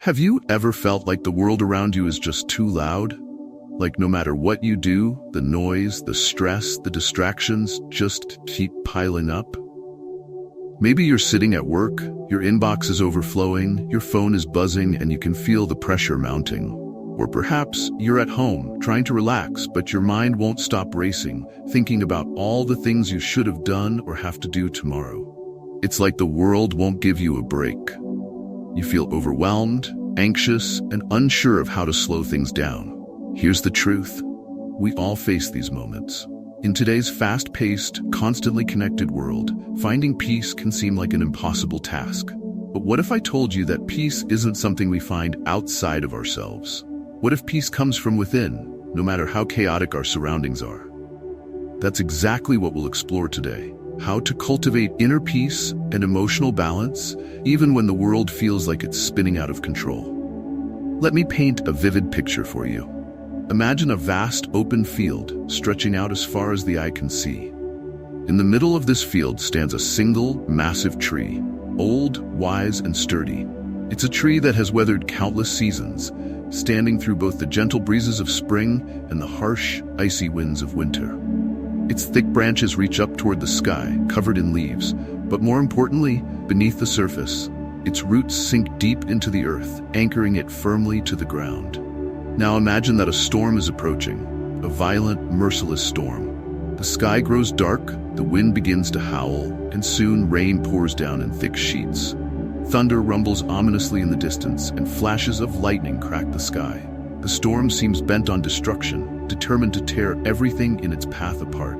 Have you ever felt like the world around you is just too loud? Like no matter what you do, the noise, the stress, the distractions just keep piling up? Maybe you're sitting at work, your inbox is overflowing, your phone is buzzing, and you can feel the pressure mounting. Or perhaps you're at home, trying to relax, but your mind won't stop racing, thinking about all the things you should have done or have to do tomorrow. It's like the world won't give you a break. You feel overwhelmed, anxious, and unsure of how to slow things down. Here's the truth. We all face these moments. In today's fast-paced, constantly connected world, finding peace can seem like an impossible task. But what if I told you that peace isn't something we find outside of ourselves? What if peace comes from within, no matter how chaotic our surroundings are? That's exactly what we'll explore today. How to cultivate inner peace and emotional balance, even when the world feels like it's spinning out of control. Let me paint a vivid picture for you. Imagine a vast open field stretching out as far as the eye can see. In the middle of this field stands a single, massive tree, old, wise, and sturdy. It's a tree that has weathered countless seasons, standing through both the gentle breezes of spring and the harsh, icy winds of winter. Its thick branches reach up toward the sky, covered in leaves, but more importantly, beneath the surface, its roots sink deep into the earth, anchoring it firmly to the ground. Now imagine that a storm is approaching, a violent, merciless storm. The sky grows dark, the wind begins to howl, and soon rain pours down in thick sheets. Thunder rumbles ominously in the distance, and flashes of lightning crack the sky. The storm seems bent on destruction, determined to tear everything in its path apart.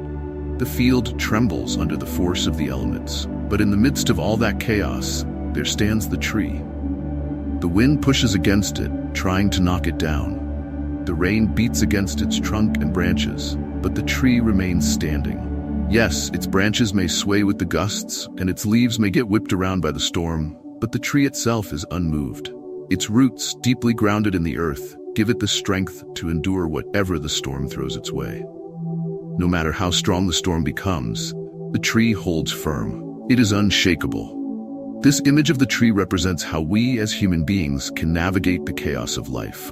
The field trembles under the force of the elements, but in the midst of all that chaos, there stands the tree. The wind pushes against it, trying to knock it down. The rain beats against its trunk and branches, but the tree remains standing. Yes, its branches may sway with the gusts, and its leaves may get whipped around by the storm, but the tree itself is unmoved. Its roots, deeply grounded in the earth, give it the strength to endure whatever the storm throws its way. No matter how strong the storm becomes, the tree holds firm. It is unshakable. This image of the tree represents how we as human beings can navigate the chaos of life.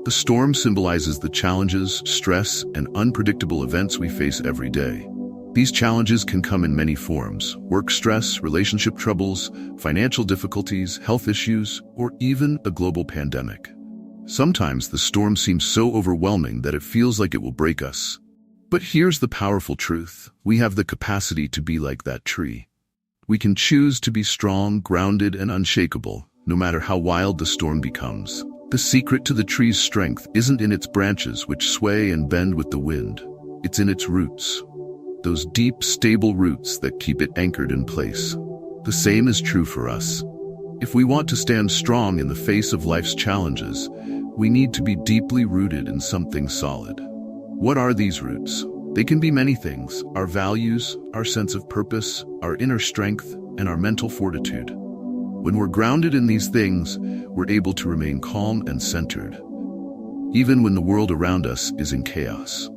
The storm symbolizes the challenges, stress, and unpredictable events we face every day. These challenges can come in many forms: work stress, relationship troubles, financial difficulties, health issues, or even a global pandemic. Sometimes the storm seems so overwhelming that it feels like it will break us. But here's the powerful truth. We have the capacity to be like that tree. We can choose to be strong, grounded, and unshakable, no matter how wild the storm becomes. The secret to the tree's strength isn't in its branches, which sway and bend with the wind. It's in its roots. Those deep, stable roots that keep it anchored in place. The same is true for us. If we want to stand strong in the face of life's challenges, we need to be deeply rooted in something solid. What are these roots? They can be many things: our values, our sense of purpose, our inner strength, and our mental fortitude. When we're grounded in these things, we're able to remain calm and centered, even when the world around us is in chaos.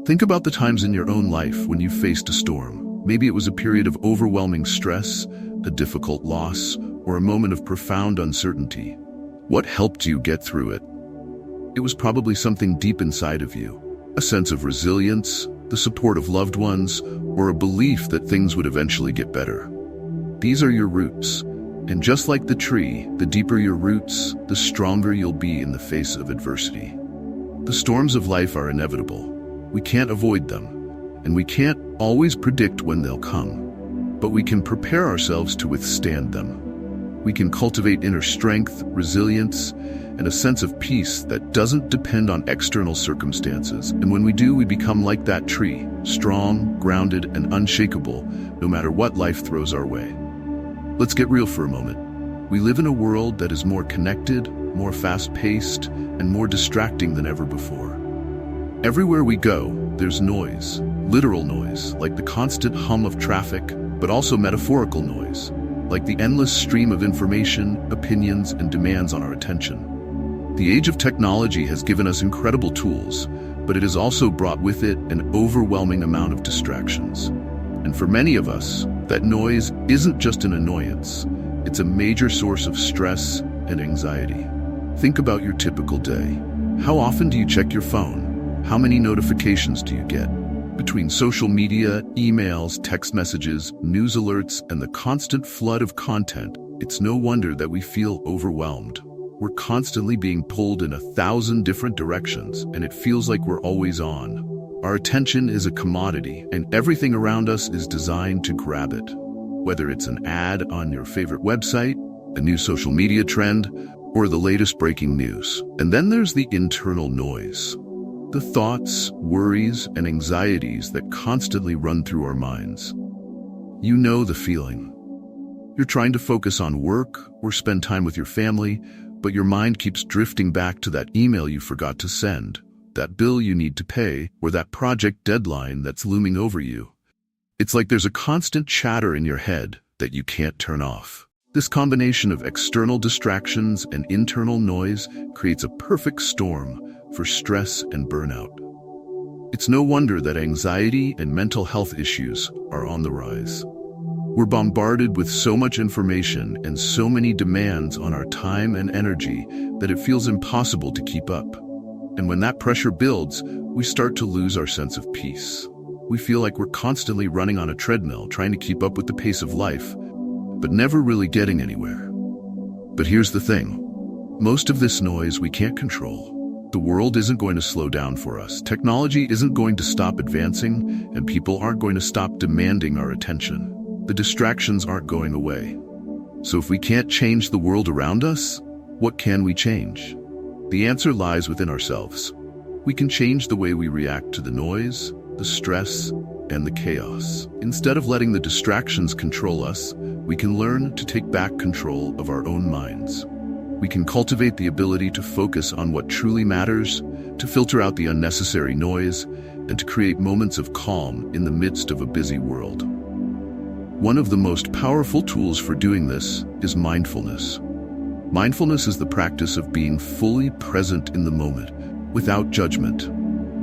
Think about the times in your own life when you faced a storm. Maybe it was a period of overwhelming stress, a difficult loss, or a moment of profound uncertainty. What helped you get through it? It was probably something deep inside of you, a sense of resilience, the support of loved ones, or a belief that things would eventually get better. These are your roots, and just like the tree, the deeper your roots, the stronger you'll be in the face of adversity. The storms of life are inevitable. We can't avoid them, and we can't always predict when they'll come, but we can prepare ourselves to withstand them. We can cultivate inner strength, resilience, and a sense of peace that doesn't depend on external circumstances. And when we do, we become like that tree, strong, grounded, and unshakable, no matter what life throws our way. Let's get real for a moment. We live in a world that is more connected, more fast-paced, and more distracting than ever before. Everywhere we go, there's noise, literal noise, like the constant hum of traffic, but also metaphorical noise, like the endless stream of information, opinions, and demands on our attention. The age of technology has given us incredible tools, but it has also brought with it an overwhelming amount of distractions. And for many of us, that noise isn't just an annoyance. It's a major source of stress, and anxiety. Think about your typical day. How often do you check your phone? How many notifications do you get? Between social media, emails, text messages, news alerts, and the constant flood of content, it's no wonder that we feel overwhelmed. We're constantly being pulled in 1,000 different directions, and it feels like we're always on. Our attention is a commodity, and everything around us is designed to grab it. Whether it's an ad on your favorite website, a new social media trend, or the latest breaking news. And then there's the internal noise. The thoughts, worries, and anxieties that constantly run through our minds. You know the feeling. You're trying to focus on work or spend time with your family, but your mind keeps drifting back to that email you forgot to send, that bill you need to pay, or that project deadline that's looming over you. It's like there's a constant chatter in your head that you can't turn off. This combination of external distractions and internal noise creates a perfect storm for stress and burnout. It's no wonder that anxiety and mental health issues are on the rise. We're bombarded with so much information and so many demands on our time and energy that it feels impossible to keep up. And when that pressure builds, we start to lose our sense of peace. We feel like we're constantly running on a treadmill, trying to keep up with the pace of life, but never really getting anywhere. But here's the thing. Most of this noise we can't control. The world isn't going to slow down for us. Technology isn't going to stop advancing, and people aren't going to stop demanding our attention. The distractions aren't going away. So if we can't change the world around us, what can we change? The answer lies within ourselves. We can change the way we react to the noise, the stress, and the chaos. Instead of letting the distractions control us, we can learn to take back control of our own minds. We can cultivate the ability to focus on what truly matters, to filter out the unnecessary noise, and to create moments of calm in the midst of a busy world. One of the most powerful tools for doing this is mindfulness. Mindfulness is the practice of being fully present in the moment, without judgment.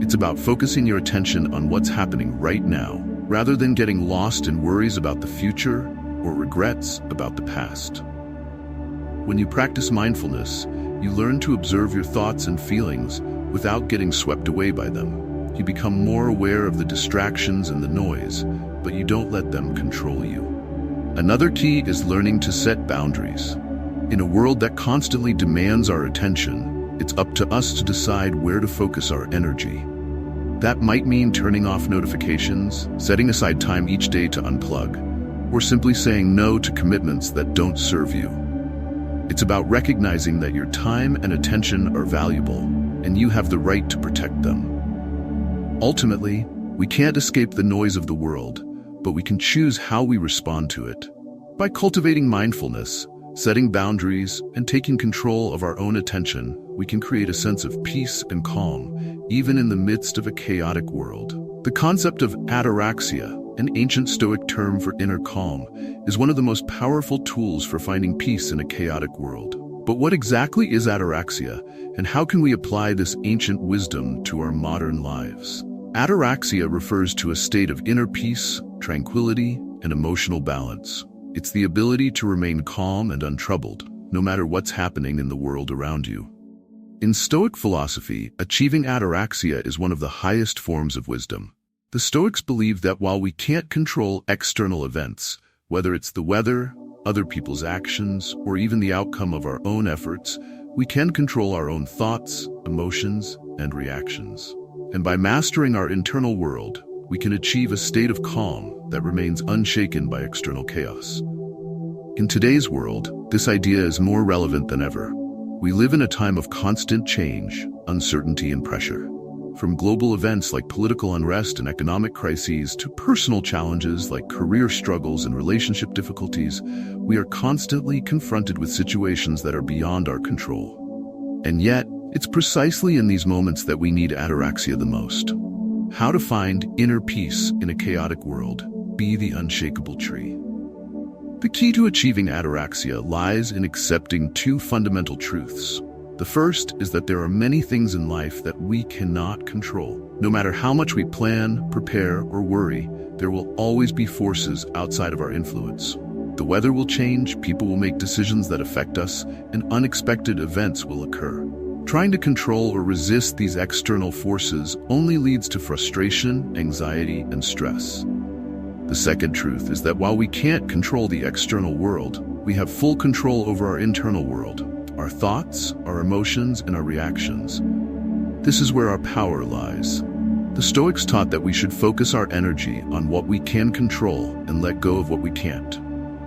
It's about focusing your attention on what's happening right now, rather than getting lost in worries about the future or regrets about the past. When you practice mindfulness, you learn to observe your thoughts and feelings without getting swept away by them. You become more aware of the distractions and the noise, but you don't let them control you. Another key is learning to set boundaries. In a world that constantly demands our attention, it's up to us to decide where to focus our energy. That might mean turning off notifications, setting aside time each day to unplug, or simply saying no to commitments that don't serve you. It's about recognizing that your time and attention are valuable, and you have the right to protect them. Ultimately, we can't escape the noise of the world, but we can choose how we respond to it. By cultivating mindfulness, setting boundaries, and taking control of our own attention, we can create a sense of peace and calm, even in the midst of a chaotic world. The concept of ataraxia, an ancient Stoic term for inner calm, is one of the most powerful tools for finding peace in a chaotic world. But what exactly is ataraxia, and how can we apply this ancient wisdom to our modern lives? Ataraxia refers to a state of inner peace, tranquility, and emotional balance. It's the ability to remain calm and untroubled, no matter what's happening in the world around you. In Stoic philosophy, achieving ataraxia is one of the highest forms of wisdom. The Stoics believe that while we can't control external events, whether it's the weather, other people's actions, or even the outcome of our own efforts, we can control our own thoughts, emotions, and reactions. And by mastering our internal world, we can achieve a state of calm that remains unshaken by external chaos. In today's world, this idea is more relevant than ever. We live in a time of constant change, uncertainty, and pressure. From global events like political unrest and economic crises to personal challenges like career struggles and relationship difficulties, we are constantly confronted with situations that are beyond our control. And yet, it's precisely in these moments that we need ataraxia the most. How to find inner peace in a chaotic world. Be the unshakable tree. The key to achieving ataraxia lies in accepting two fundamental truths. The first is that there are many things in life that we cannot control. No matter how much we plan, prepare, or worry, there will always be forces outside of our influence. The weather will change, people will make decisions that affect us, and unexpected events will occur. Trying to control or resist these external forces only leads to frustration, anxiety, and stress. The second truth is that while we can't control the external world, we have full control over our internal world, our thoughts, our emotions, and our reactions. This is where our power lies. The Stoics taught that we should focus our energy on what we can control and let go of what we can't.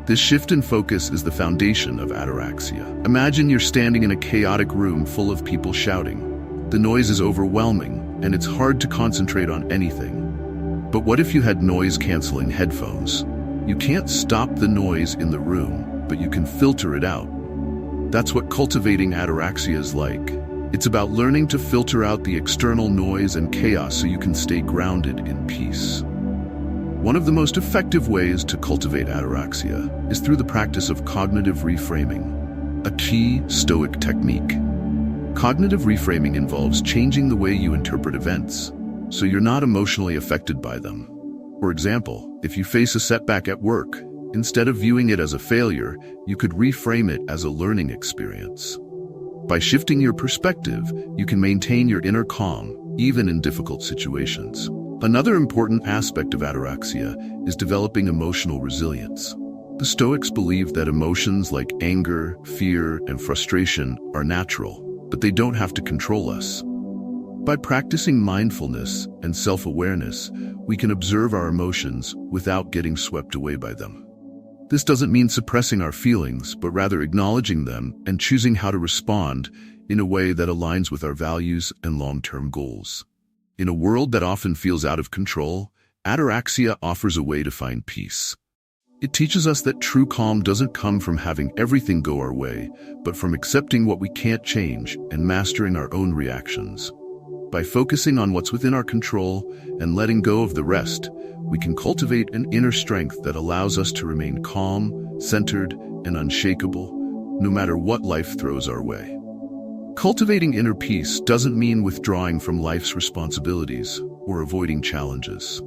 This shift in focus is the foundation of ataraxia. Imagine you're standing in a chaotic room full of people shouting. The noise is overwhelming, and it's hard to concentrate on anything. But what if you had noise-canceling headphones? You can't stop the noise in the room, but you can filter it out. That's what cultivating ataraxia is like. It's about learning to filter out the external noise and chaos so you can stay grounded in peace. One of the most effective ways to cultivate ataraxia is through the practice of cognitive reframing, a key Stoic technique. Cognitive reframing involves changing the way you interpret events, so you're not emotionally affected by them. For example, if you face a setback at work, instead of viewing it as a failure, you could reframe it as a learning experience. By shifting your perspective, you can maintain your inner calm, even in difficult situations. Another important aspect of ataraxia is developing emotional resilience. The Stoics believe that emotions like anger, fear, and frustration are natural, but they don't have to control us. By practicing mindfulness and self-awareness, we can observe our emotions without getting swept away by them. This doesn't mean suppressing our feelings, but rather acknowledging them and choosing how to respond in a way that aligns with our values and long-term goals. In a world that often feels out of control, ataraxia offers a way to find peace. It teaches us that true calm doesn't come from having everything go our way, but from accepting what we can't change and mastering our own reactions. By focusing on what's within our control and letting go of the rest, we can cultivate an inner strength that allows us to remain calm, centered, and unshakable, no matter what life throws our way. Cultivating inner peace doesn't mean withdrawing from life's responsibilities or avoiding challenges.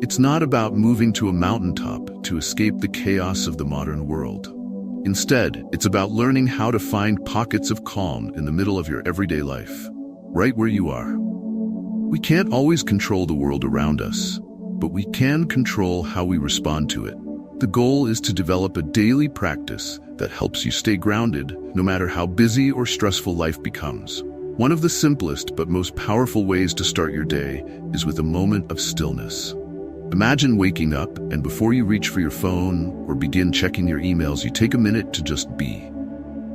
It's not about moving to a mountaintop to escape the chaos of the modern world. Instead, it's about learning how to find pockets of calm in the middle of your everyday life, right where you are. We can't always control the world around us, but we can control how we respond to it. The goal is to develop a daily practice that helps you stay grounded no matter how busy or stressful life becomes. One of the simplest but most powerful ways to start your day is with a moment of stillness. Imagine waking up, and before you reach for your phone or begin checking your emails, you take a minute to just be.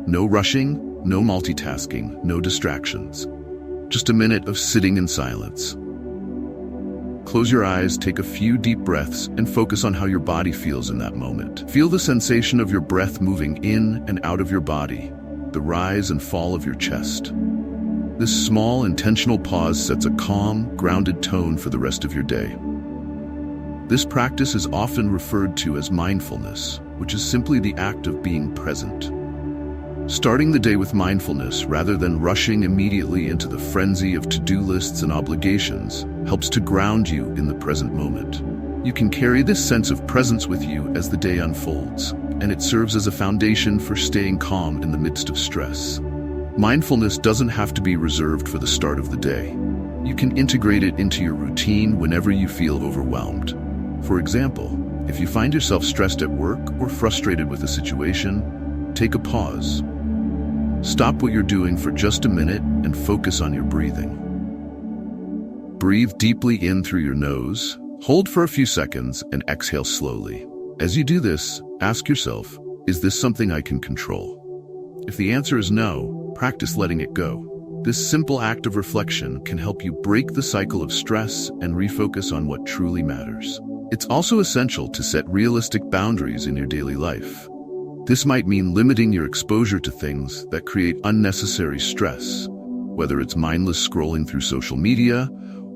No rushing, no multitasking, no distractions. Just a minute of sitting in silence. Close your eyes, take a few deep breaths, and focus on how your body feels in that moment. Feel the sensation of your breath moving in and out of your body, the rise and fall of your chest. This small, intentional pause sets a calm, grounded tone for the rest of your day. This practice is often referred to as mindfulness, which is simply the act of being present. Starting the day with mindfulness rather than rushing immediately into the frenzy of to-do lists and obligations helps to ground you in the present moment. You can carry this sense of presence with you as the day unfolds, and it serves as a foundation for staying calm in the midst of stress. Mindfulness doesn't have to be reserved for the start of the day. You can integrate it into your routine whenever you feel overwhelmed. For example, if you find yourself stressed at work or frustrated with a situation, take a pause. Stop what you're doing for just a minute and focus on your breathing. Breathe deeply in through your nose, hold for a few seconds, and exhale slowly. As you do this, ask yourself, is this something I can control? If the answer is no, practice letting it go. This simple act of reflection can help you break the cycle of stress and refocus on what truly matters. It's also essential to set realistic boundaries in your daily life. This might mean limiting your exposure to things that create unnecessary stress, whether it's mindless scrolling through social media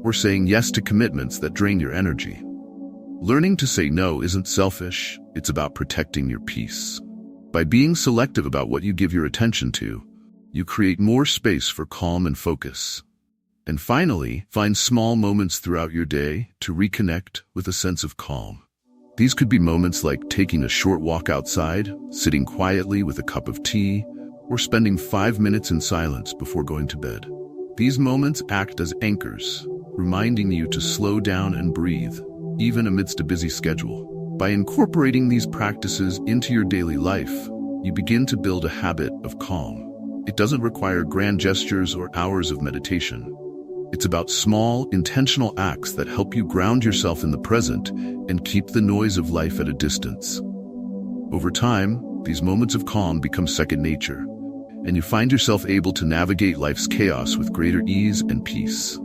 or saying yes to commitments that drain your energy. Learning to say no isn't selfish, it's about protecting your peace. By being selective about what you give your attention to, you create more space for calm and focus. And finally, find small moments throughout your day to reconnect with a sense of calm. These could be moments like taking a short walk outside, sitting quietly with a cup of tea, or spending 5 minutes in silence before going to bed. These moments act as anchors, reminding you to slow down and breathe, even amidst a busy schedule. By incorporating these practices into your daily life, you begin to build a habit of calm. It doesn't require grand gestures or hours of meditation. It's about small, intentional acts that help you ground yourself in the present and keep the noise of life at a distance. Over time, these moments of calm become second nature, and you find yourself able to navigate life's chaos with greater ease and peace.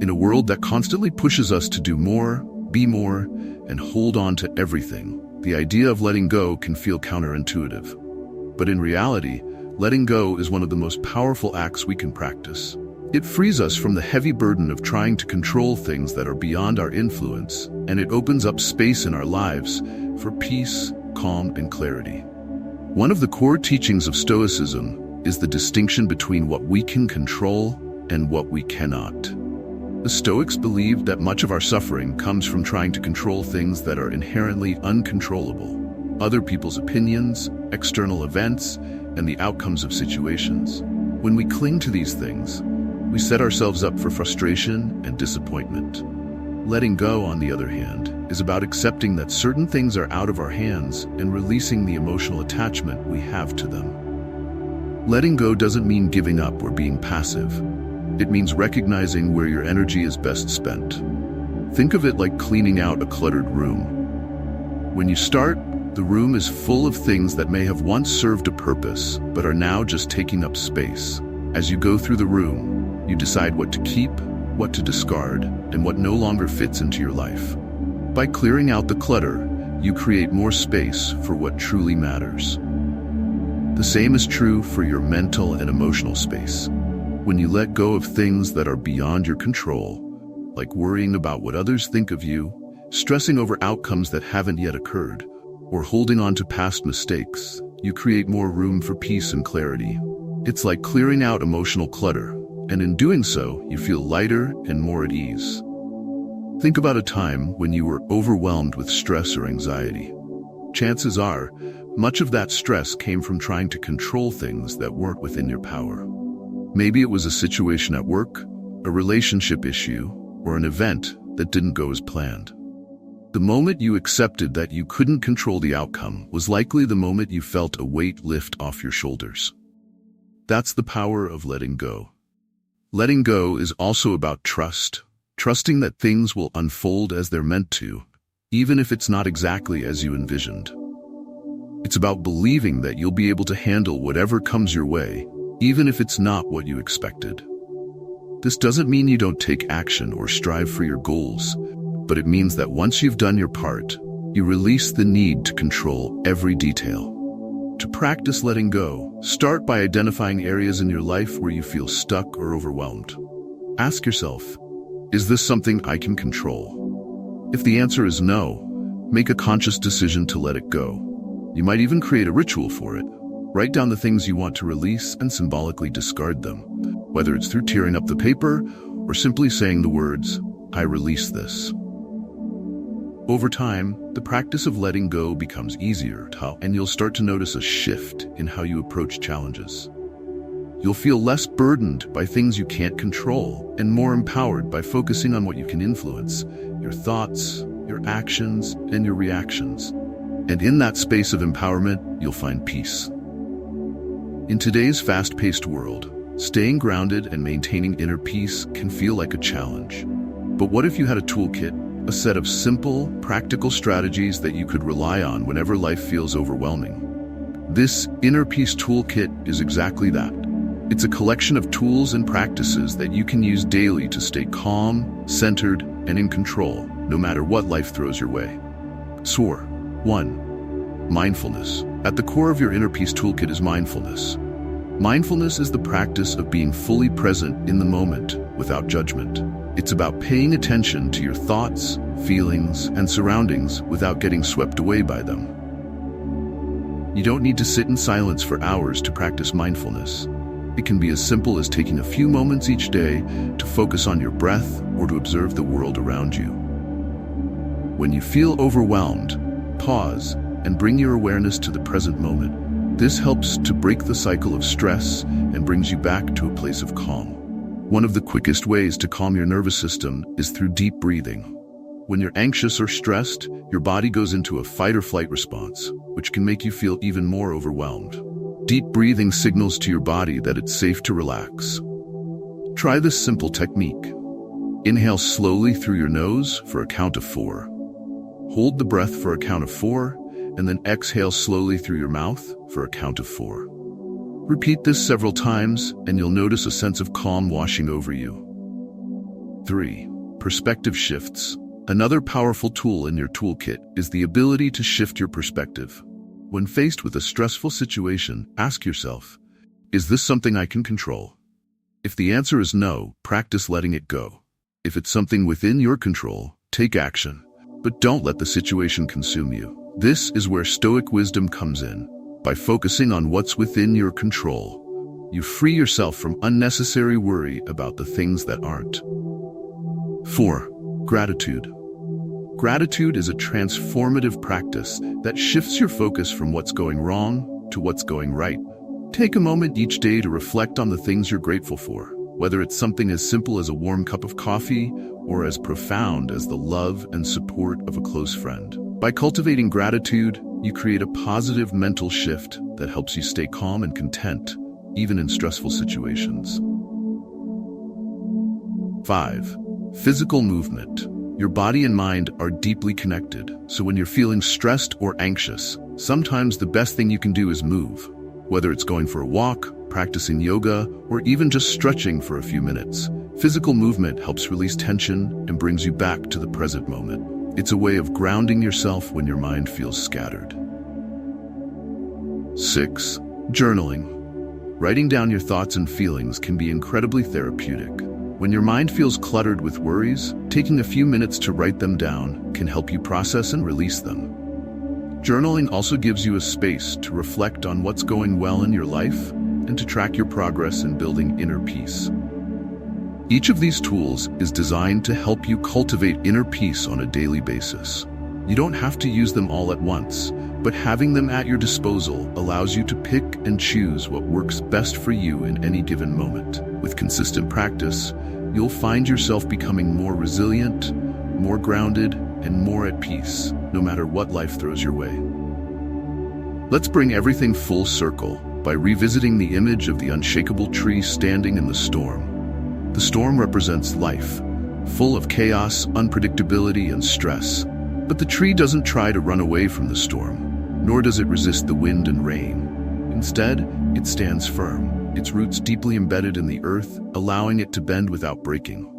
In a world that constantly pushes us to do more, be more, and hold on to everything, the idea of letting go can feel counterintuitive. But in reality, letting go is one of the most powerful acts we can practice. It frees us from the heavy burden of trying to control things that are beyond our influence, and it opens up space in our lives for peace, calm, and clarity. One of the core teachings of Stoicism is the distinction between what we can control and what we cannot. The Stoics believed that much of our suffering comes from trying to control things that are inherently uncontrollable: other people's opinions, external events, and the outcomes of situations. When we cling to these things, we set ourselves up for frustration and disappointment. Letting go, on the other hand, is about accepting that certain things are out of our hands and releasing the emotional attachment we have to them. Letting go doesn't mean giving up or being passive. It means recognizing where your energy is best spent. Think of it like cleaning out a cluttered room. When you start, the room is full of things that may have once served a purpose, but are now just taking up space. As you go through the room, you decide what to keep, what to discard, and what no longer fits into your life. By clearing out the clutter, you create more space for what truly matters. The same is true for your mental and emotional space. When you let go of things that are beyond your control, like worrying about what others think of you, stressing over outcomes that haven't yet occurred, or holding on to past mistakes, you create more room for peace and clarity. It's like clearing out emotional clutter, and in doing so, you feel lighter and more at ease. Think about a time when you were overwhelmed with stress or anxiety. Chances are, much of that stress came from trying to control things that weren't within your power. Maybe it was a situation at work, a relationship issue, or an event that didn't go as planned. The moment you accepted that you couldn't control the outcome was likely the moment you felt a weight lift off your shoulders. That's the power of letting go. Letting go is also about trust, trusting that things will unfold as they're meant to, even if it's not exactly as you envisioned. It's about believing that you'll be able to handle whatever comes your way, even if it's not what you expected. This doesn't mean you don't take action or strive for your goals, but it means that once you've done your part, you release the need to control every detail. To practice letting go, start by identifying areas in your life where you feel stuck or overwhelmed. Ask yourself, is this something I can control? If the answer is no, make a conscious decision to let it go. You might even create a ritual for it. Write down the things you want to release and symbolically discard them, whether it's through tearing up the paper or simply saying the words, "I release this." Over time, the practice of letting go becomes easier, and you'll start to notice a shift in how you approach challenges. You'll feel less burdened by things you can't control and more empowered by focusing on what you can influence: your thoughts, your actions, and your reactions. And in that space of empowerment, you'll find peace. In today's fast-paced world, staying grounded and maintaining inner peace can feel like a challenge. But what if you had a toolkit? A set of simple, practical strategies that you could rely on whenever life feels overwhelming. This Inner Peace Toolkit is exactly that. It's a collection of tools and practices that you can use daily to stay calm, centered, and in control, no matter what life throws your way. So, 1. Mindfulness. At the core of your Inner Peace Toolkit is mindfulness. Mindfulness is the practice of being fully present in the moment, without judgment. It's about paying attention to your thoughts, feelings, and surroundings without getting swept away by them. You don't need to sit in silence for hours to practice mindfulness. It can be as simple as taking a few moments each day to focus on your breath or to observe the world around you. When you feel overwhelmed, pause and bring your awareness to the present moment. This helps to break the cycle of stress and brings you back to a place of calm. One of the quickest ways to calm your nervous system is through deep breathing. When you're anxious or stressed, your body goes into a fight or flight response, which can make you feel even more overwhelmed. Deep breathing signals to your body that it's safe to relax. Try this simple technique. Inhale slowly through your nose for a count of 4. Hold the breath for a count of 4, and then exhale slowly through your mouth for a count of 4. Repeat this several times, and you'll notice a sense of calm washing over you. 3. Perspective shifts. Another powerful tool in your toolkit is the ability to shift your perspective. When faced with a stressful situation, ask yourself, is this something I can control? If the answer is no, practice letting it go. If it's something within your control, take action. But don't let the situation consume you. This is where Stoic wisdom comes in. By focusing on what's within your control, you free yourself from unnecessary worry about the things that aren't. 4. Gratitude. Gratitude is a transformative practice that shifts your focus from what's going wrong to what's going right. Take a moment each day to reflect on the things you're grateful for, whether it's something as simple as a warm cup of coffee or as profound as the love and support of a close friend. By cultivating gratitude, you create a positive mental shift that helps you stay calm and content, even in stressful situations. 5. Physical movement. Your body and mind are deeply connected, so when you're feeling stressed or anxious, sometimes the best thing you can do is move. Whether it's going for a walk, practicing yoga, or even just stretching for a few minutes, physical movement helps release tension and brings you back to the present moment. It's a way of grounding yourself when your mind feels scattered. 6. Journaling. Writing down your thoughts and feelings can be incredibly therapeutic. When your mind feels cluttered with worries, taking a few minutes to write them down can help you process and release them. Journaling also gives you a space to reflect on what's going well in your life and to track your progress in building inner peace. Each of these tools is designed to help you cultivate inner peace on a daily basis. You don't have to use them all at once, but having them at your disposal allows you to pick and choose what works best for you in any given moment. With consistent practice, you'll find yourself becoming more resilient, more grounded, and more at peace, no matter what life throws your way. Let's bring everything full circle by revisiting the image of the unshakable tree standing in the storm. The storm represents life, full of chaos, unpredictability, and stress. But the tree doesn't try to run away from the storm, nor does it resist the wind and rain. Instead, it stands firm, its roots deeply embedded in the earth, allowing it to bend without breaking.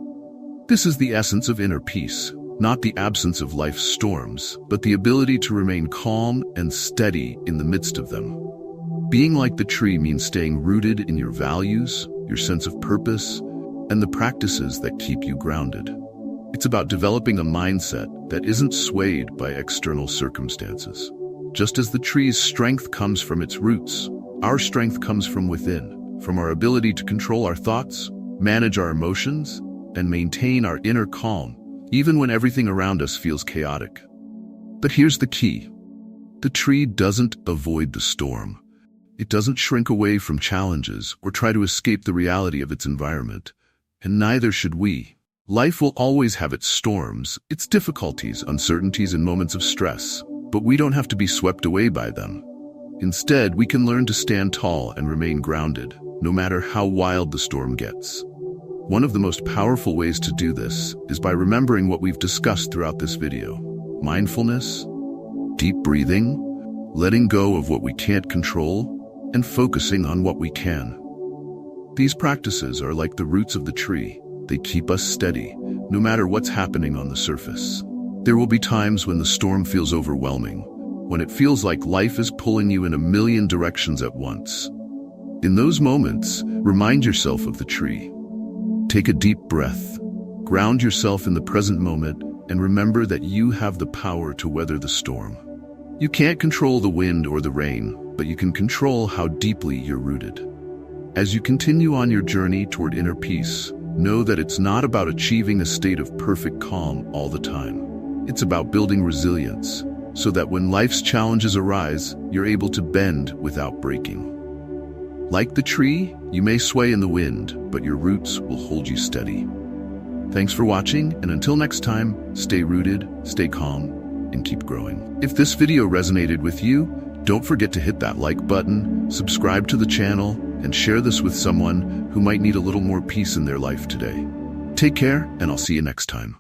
This is the essence of inner peace, not the absence of life's storms, but the ability to remain calm and steady in the midst of them. Being like the tree means staying rooted in your values, your sense of purpose, and the practices that keep you grounded. It's about developing a mindset that isn't swayed by external circumstances. Just as the tree's strength comes from its roots, our strength comes from within, from our ability to control our thoughts, manage our emotions, and maintain our inner calm, even when everything around us feels chaotic. But here's the key. The tree doesn't avoid the storm. It doesn't shrink away from challenges or try to escape the reality of its environment. And neither should we. Life will always have its storms, its difficulties, uncertainties, and moments of stress, but we don't have to be swept away by them. Instead, we can learn to stand tall and remain grounded, no matter how wild the storm gets. One of the most powerful ways to do this is by remembering what we've discussed throughout this video. Mindfulness, deep breathing, letting go of what we can't control, and focusing on what we can. These practices are like the roots of the tree. They keep us steady, no matter what's happening on the surface. There will be times when the storm feels overwhelming, when it feels like life is pulling you in a million directions at once. In those moments, remind yourself of the tree. Take a deep breath, ground yourself in the present moment, and remember that you have the power to weather the storm. You can't control the wind or the rain, but you can control how deeply you're rooted. As you continue on your journey toward inner peace, know that it's not about achieving a state of perfect calm all the time. It's about building resilience, so that when life's challenges arise, you're able to bend without breaking. Like the tree, you may sway in the wind, but your roots will hold you steady. Thanks for watching, and until next time, stay rooted, stay calm, and keep growing. If this video resonated with you, don't forget to hit that like button, subscribe to the channel, and share this with someone who might need a little more peace in their life today. Take care, and I'll see you next time.